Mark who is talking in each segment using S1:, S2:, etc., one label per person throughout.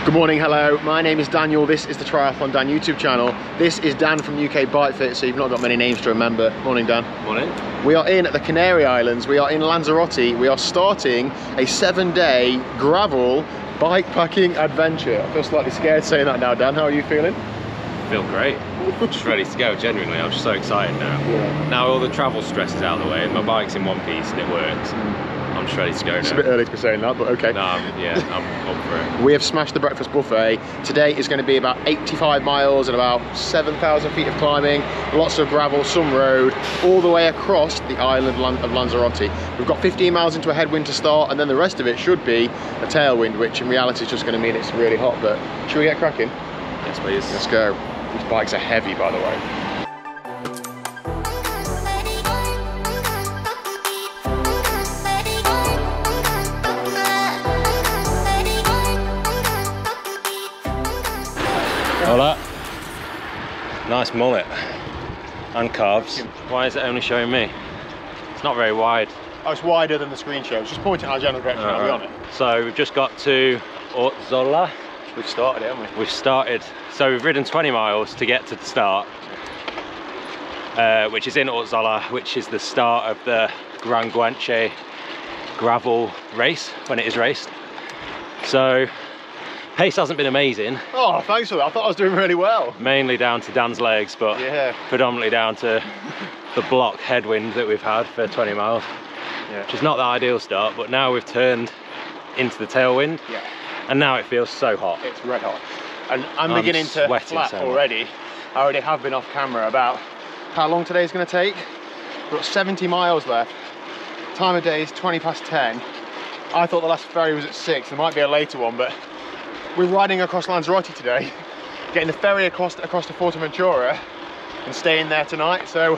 S1: Good morning, hello, my name is Daniel, this is the TriathlonDan YouTube channel. This is Dan from UK Bike Fit, so you've not got many names to remember. Morning, Dan.
S2: Morning.
S1: We are in the Canary Islands, we are in Lanzarote, we are starting a 7-day gravel bikepacking adventure. I feel slightly scared saying that now, Dan, how are you feeling?
S2: I feel great. I'm just ready to go, genuinely. I'm just so excited now.
S1: Yeah.
S2: Now all the travel stress is out of the way and my bike's in one piece and it works. I'm just ready to go now.
S1: It's a bit early to be saying that, but okay.
S2: No, I'm up for it.
S1: We have smashed the breakfast buffet. Today is going to be about 85 miles and about 7,000 feet of climbing, lots of gravel, some road, all the way across the island of Lanzarote. We've got 15 miles into a headwind to start, and then the rest of it should be a tailwind, which in reality is just going to mean it's really hot. But should we get cracking?
S2: Yes, please.
S1: Let's go. These bikes are heavy, by the way.
S2: Hola. Nice mullet and calves. Why is it only showing me? It's not very wide.
S1: Oh, it's wider than the screen shows. Just pointing in our general direction, are we on it?
S2: So we've just got to Orzola.
S1: We've started it, haven't we?
S2: We've started. So we've ridden 20 miles to get to the start, which is in Orzola, which is the start of the Gran Guanche gravel race, when it is raced. So pace hasn't been amazing.
S1: Oh, thanks for that. I thought I was doing really well.
S2: Mainly down to Dan's legs, but
S1: yeah,
S2: predominantly down to the block headwind that we've had for 20 miles.
S1: Yeah.
S2: Which is not the ideal start, but now we've turned into the tailwind.
S1: Yeah.
S2: And now it feels so hot.
S1: It's red hot. And I'm beginning to flat
S2: so
S1: already. I already have been off camera about how long today's going to take. We've got 70 miles left. Time of day is 20 past 10. I thought the last ferry was at 6. There might be a later one, but we're riding across Lanzarote today, getting the ferry across to Fuerteventura and staying there tonight. So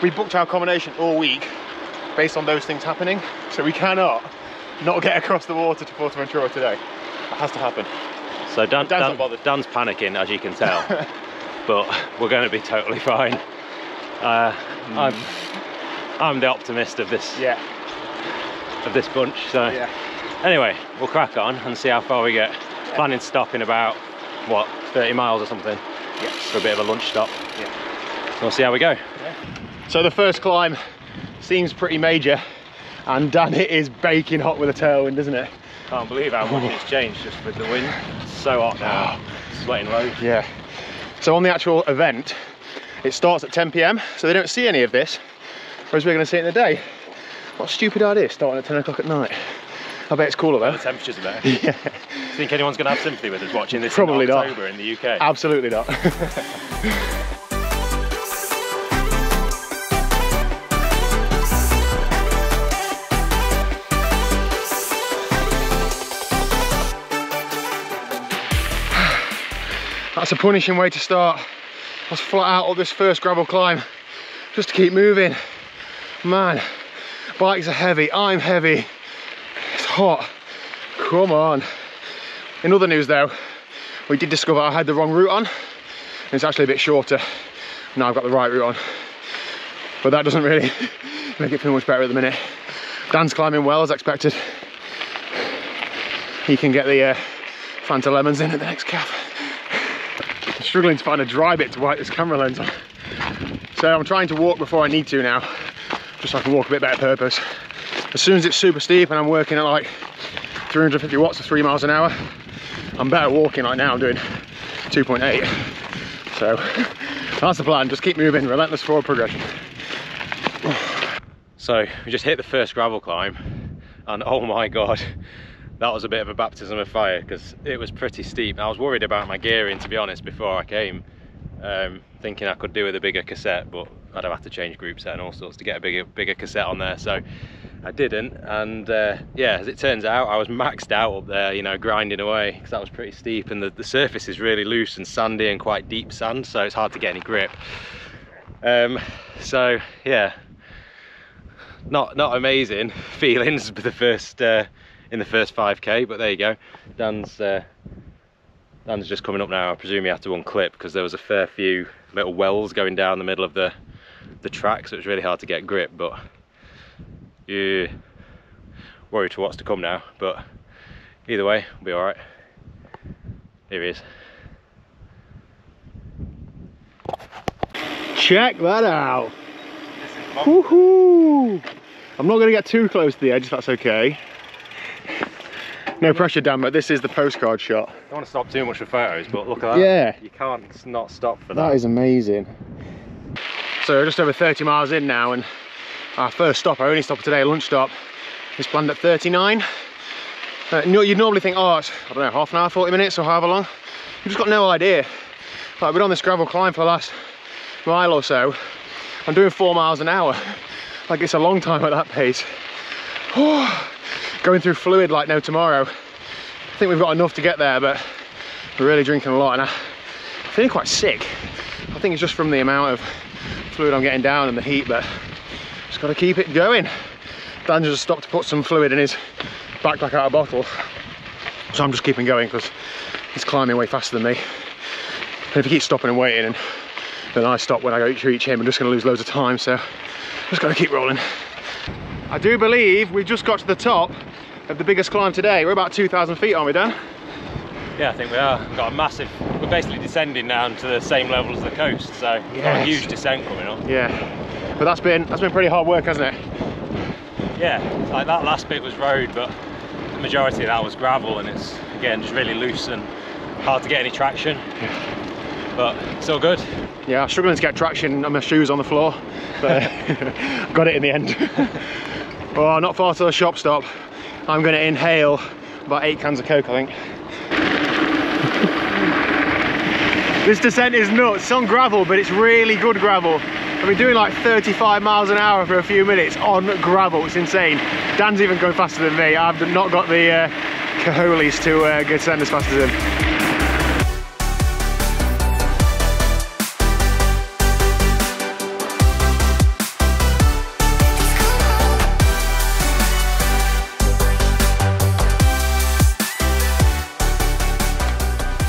S1: we booked our accommodation all week based on those things happening. So we cannot not get across the water to Fuerteventura today. That has to happen.
S2: So
S1: Dan's not bothered.
S2: Dan's panicking, as you can tell, but we're going to be totally fine. I'm the optimist of this bunch. So yeah. Anyway, we'll crack on and see how far we get. Yeah. Planning to stop in about, what, 30 miles or something?
S1: Yeah.
S2: For a bit of a lunch stop.
S1: Yeah.
S2: We'll see how we go.
S1: Yeah. So the first climb seems pretty major, and Dan, it is baking hot with a tailwind, isn't it?
S2: Can't believe how much it's changed just with the wind. It's so hot now, sweating loads.
S1: Yeah. So on the actual event, it starts at 10 PM, so they don't see any of this, whereas we're going to see it in the day. What a stupid idea, starting at 10 o'clock at night. I bet it's cooler though.
S2: The temperatures are better.
S1: Yeah.
S2: Do you think anyone's going to have sympathy with us watching this
S1: Probably
S2: in October in the UK?
S1: Absolutely not. That's a punishing way to start. I was flat out up this first gravel climb just to keep moving. Man, bikes are heavy, I'm heavy, it's hot. Come on. In other news though, we did discover I had the wrong route on. It's actually a bit shorter. Now I've got the right route on. But that doesn't really make it feel much better at the minute. Dan's climbing well as expected. He can get the Fanta lemons in at the next calf. I'm struggling to find a dry bit to wipe this camera lens on. So I'm trying to walk before I need to now, just so I can walk a bit better purpose. As soon as it's super steep and I'm working at like 350 watts or 3 miles an hour, I'm better walking. Like now I'm doing 2.8. So that's the plan, just keep moving, relentless forward progression.
S2: So we just hit the first gravel climb and oh my God, that was a bit of a baptism of fire because it was pretty steep. I was worried about my gearing, to be honest, before I came, thinking I could do with a bigger cassette, but I'd have to change group set and all sorts to get a bigger cassette on there, so I didn't. And yeah, as it turns out, I was maxed out up there, you know, grinding away because that was pretty steep, and the surface is really loose and sandy and quite deep sand, so it's hard to get any grip. So yeah, not amazing feelings with the first in the first 5k, but there you go. Dan's just coming up now. I presume he had to unclip because there was a fair few little wells going down the middle of the track, so it was really hard to get grip. But you worried for what's to come now, but either way, we'll be all right. Here he is.
S1: Check that out. Woohoo! I'm not going to get too close to the edge if that's okay. No pressure, Dan, but this is the postcard shot.
S2: I don't want to stop too much for photos, but look at that.
S1: Yeah.
S2: You can't not stop for that.
S1: That is amazing. So we're just over 30 miles in now, and our first stop, our only stop of today, lunch stop, is planned at 39. You'd normally think, oh, it's, I don't know, half an hour, 40 minutes or however long. You've just got no idea. Like, we've been on this gravel climb for the last mile or so. I'm doing 4 miles an hour. Like, it's a long time at that pace. Going through fluid like no tomorrow. I think we've got enough to get there, but we're really drinking a lot, and I'm feeling quite sick. I think it's just from the amount of fluid I'm getting down and the heat, but just got to keep it going. Dan just stopped to put some fluid in his backpack out of bottle, so I'm just keeping going because he's climbing way faster than me. And if he keeps stopping and waiting, and then I stop when I go to reach him, I'm just going to lose loads of time, so just got to keep rolling. I do believe we've just got to the top of the biggest climb today. We're about 2,000 feet, aren't we, Dan?
S2: Yeah, I think we are. We've got a massive, we're basically descending down to the same level as the coast, so we've got a huge descent coming up.
S1: Yeah, but that's been pretty hard work, hasn't it?
S2: Yeah, like that last bit was road, but the majority of that was gravel, and it's, again, just really loose and hard to get any traction. But still good. Yeah, I'm struggling to get traction on my shoes on the floor, but got it in the end. Oh, not far to the shop stop. I'm going to inhale about 8 cans of Coke, I think. This descent is nuts. It's on gravel, but it's really good gravel. I've been doing like 35 miles an hour for a few minutes on gravel. It's insane. Dan's even going faster than me. I've not got the cojones to go descend as fast as him.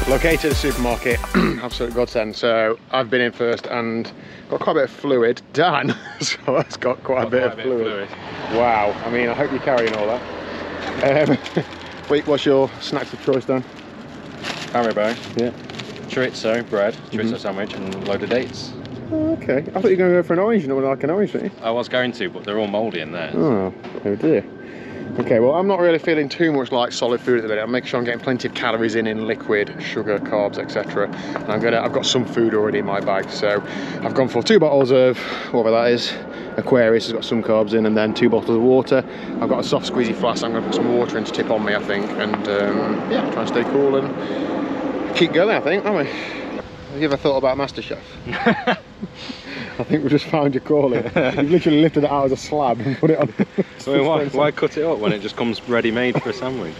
S2: Located at the supermarket, absolute godsend. So I've been in first and got quite a bit of fluid. Dan has got quite a bit of fluid. Wow, I mean, I hope you're carrying all that. Wait, what's your snacks of choice, Dan? Haribo,
S1: yeah.
S2: Chorizo bread, chorizo sandwich, and a load of dates.
S1: Oh, okay, I thought you were going to go for an orange. You don't like an orange, don't you?
S2: I was going to, but they're all mouldy in there.
S1: Oh, oh dear. Okay, well, I'm not really feeling too much like solid food at the minute. I'm making sure I'm getting plenty of calories in liquid, sugar, carbs, etc. And I've got some food already in my bag, so I've gone for 2 bottles of whatever that is. Aquarius has got some carbs in, and then 2 bottles of water. I've got a soft squeezy flask. I'm going to put some water in to tip on me, I think, and yeah, try and stay cool and keep going, I think, aren't we? Have you ever thought about MasterChef? I think we just found your calling. You've literally lifted it out as a slab and put it on.
S2: So why cut it up when it just comes ready-made for a sandwich?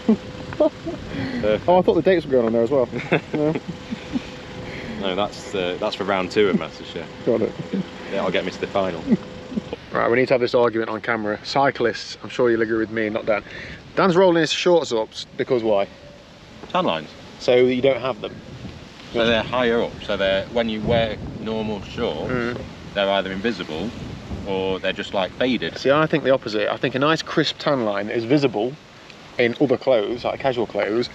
S1: Oh, I thought the dates were going on there as well. No,
S2: no, that's for round 2 of MasterChef.
S1: Got it.
S2: Yeah, I'll get me to the final.
S1: Right, we need to have this argument on camera. Cyclists, I'm sure you'll agree with me, not Dan. Dan's rolling his shorts up because why?
S2: Tan lines.
S1: So you don't have them.
S2: So they're higher up, so they're, when you wear normal shorts, they're either invisible or they're just like faded. See, I think the opposite. I think a nice crisp tan line is visible in other clothes, like casual clothes,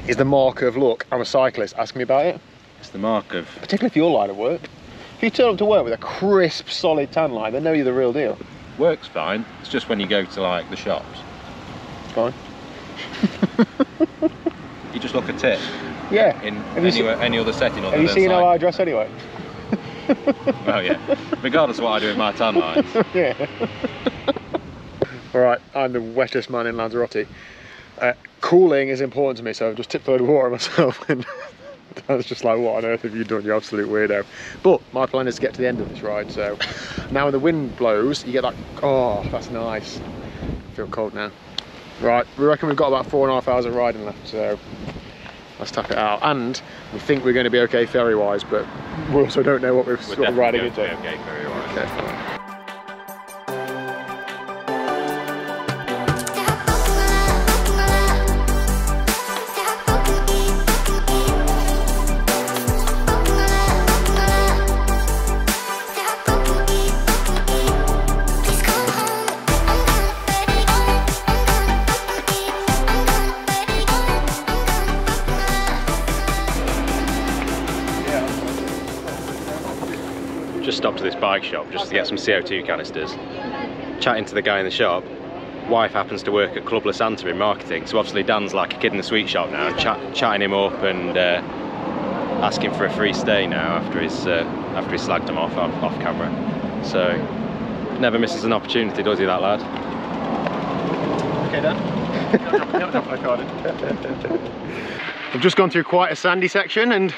S2: is the mark of, look, I'm a cyclist, ask me about it. It's the mark of...
S1: Particularly for your line of work. If you turn up to work with a crisp, solid tan line, they know you're the real deal.
S2: Work's fine, it's just when you go to like the shops.
S1: It's fine.
S2: You just look a tip.
S1: Yeah.
S2: In any other setting other than
S1: Have you seen how I dress anyway?
S2: Well, yeah. Regardless of what I do with my tan lines.
S1: Yeah. Alright, I'm the wettest man in Lanzarote. Cooling is important to me, so I've just tipped a load of water myself, and Dan's just like, what on earth have you done, you absolute weirdo? But my plan is to get to the end of this ride, so now when the wind blows, you get that, oh, that's nice. I feel cold now. Right, we reckon we've got about 4.5 hours of riding left, so let's tap it out. And we think we're going to be okay ferry-wise, but we also don't know what we're sort of riding into.
S2: Okay, ferry-wise.
S1: Okay, fine.
S2: just stopped at this bike shop just to get some CO2 canisters. Chatting to the guy in the shop, wife happens to work at Club La Santa in marketing, so obviously Dan's like a kid in the sweet shop now, and chatting him up and asking for a free stay now after he's slagged him off camera. So never misses an opportunity, does he, that lad?
S1: Okay, Dan. I've just gone through quite a sandy section, and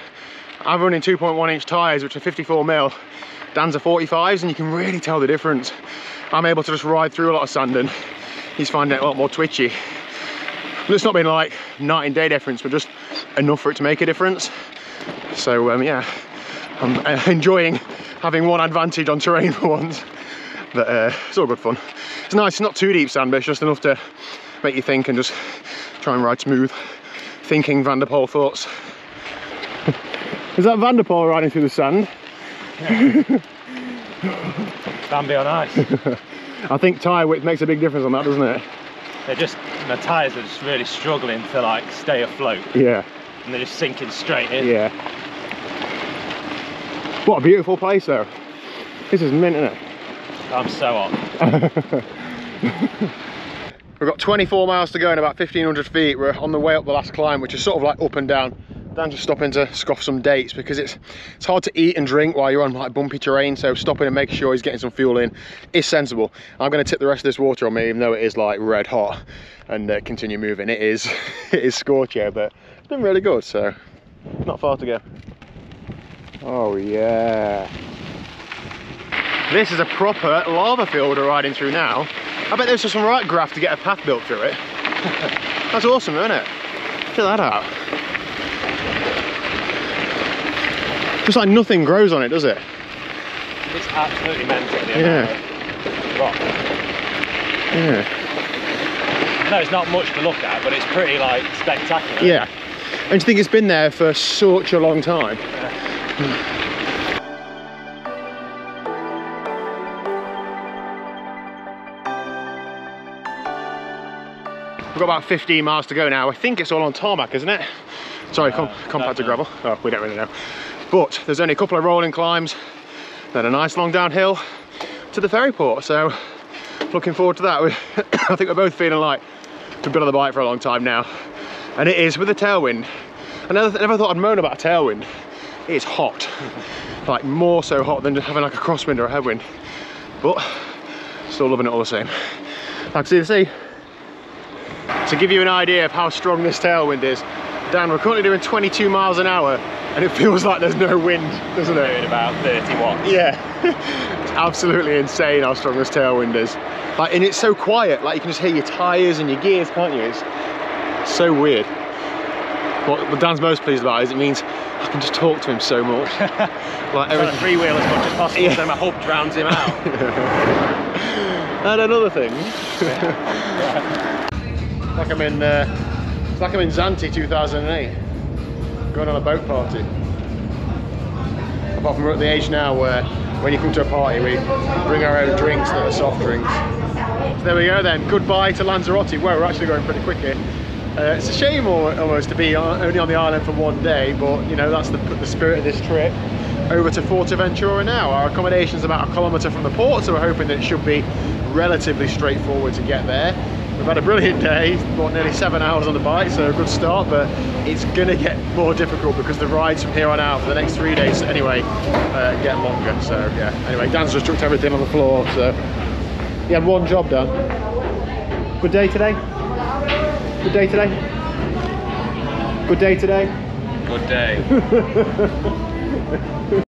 S1: I'm running 2.1-inch tyres, which are 54mm. Dan's are 45s, and you can really tell the difference. I'm able to just ride through a lot of sand, and he's finding it a lot more twitchy. But it's not been like night and day difference, but just enough for it to make a difference. So yeah, I'm enjoying having one advantage on terrain for once. But it's all good fun. It's nice, it's not too deep sand, but it's just enough to make you think and just try and ride smooth. Thinking Van der Poel thoughts. Is that Van der Poel riding through the sand?
S2: Yeah. Bambi on ice.
S1: I think tyre width makes a big difference on that, doesn't it?
S2: They're just, the tyres are just really struggling to like stay afloat.
S1: Yeah.
S2: And they're just sinking straight in.
S1: Yeah. What a beautiful place though. This is mint, isn't it?
S2: I'm so hot.
S1: We've got 24 miles to go and about 1,500 feet. We're on the way up the last climb, which is sort of like up and down. Dan's just stopping to scoff some dates because it's hard to eat and drink while you're on like bumpy terrain, so stopping and making sure he's getting some fuel in is sensible. I'm going to tip the rest of this water on me, even though it is like red hot, and continue moving. It is scorcher, but it's been really good, so not far to go. Oh yeah. This is a proper lava field we're riding through now. I bet there's just some right graft to get a path built through it. That's awesome, isn't it? Check that out. Just like nothing grows on it, does it?
S2: It's absolutely mental.
S1: Yeah.
S2: Rock.
S1: Yeah.
S2: I know it's not much to look at, but it's pretty like spectacular.
S1: Yeah. And you think it's been there for such a long time?
S2: Yeah.
S1: We've got about 15 miles to go now. I think it's all on tarmac, isn't it? Sorry, compacted gravel. Oh, we don't really know. But there's only a couple of rolling climbs, then a nice long downhill to the ferry port. So looking forward to that. I think we're both feeling like we've been on the bike for a long time now. And it is with a tailwind. I never thought I'd moan about a tailwind. It is hot. Like more so hot than just having like a crosswind or a headwind. But still loving it all the same. I can see the sea. To give you an idea of how strong this tailwind is, Dan, we're currently doing 22 miles an hour and it feels like there's no wind, doesn't it?
S2: Doing about 30 watts.
S1: Yeah. It's absolutely insane how strong this tailwind is. Like, and it's so quiet, like you can just hear your tyres and your gears, can't you? It's so weird. What Dan's most pleased about is it means I can just talk to him so much. Like
S2: everything. Freewheel as much as possible, so my hub drowns him out.
S1: And another thing. It's like I'm in Zante 2008, going on a boat party. Apart from we're at the age now where when you come to a party we bring our own drinks that are soft drinks. So there we go then, goodbye to Lanzarote. Well, we're actually going pretty quick here. It's a shame almost to be only on the island for one day, but you know, that's the spirit of this trip. Over to Fuerteventura now. Our accommodation's about 1 kilometre from the port, so we're hoping that it should be relatively straightforward to get there. We've had a brilliant day, bought nearly 7 hours on the bike, so a good start, but it's gonna get more difficult because the rides from here on out for the next 3 days anyway get longer. So yeah, anyway, Dan's just chucked everything on the floor, so he had one job done. Good day today? Good day today? Good day today?
S2: Good day.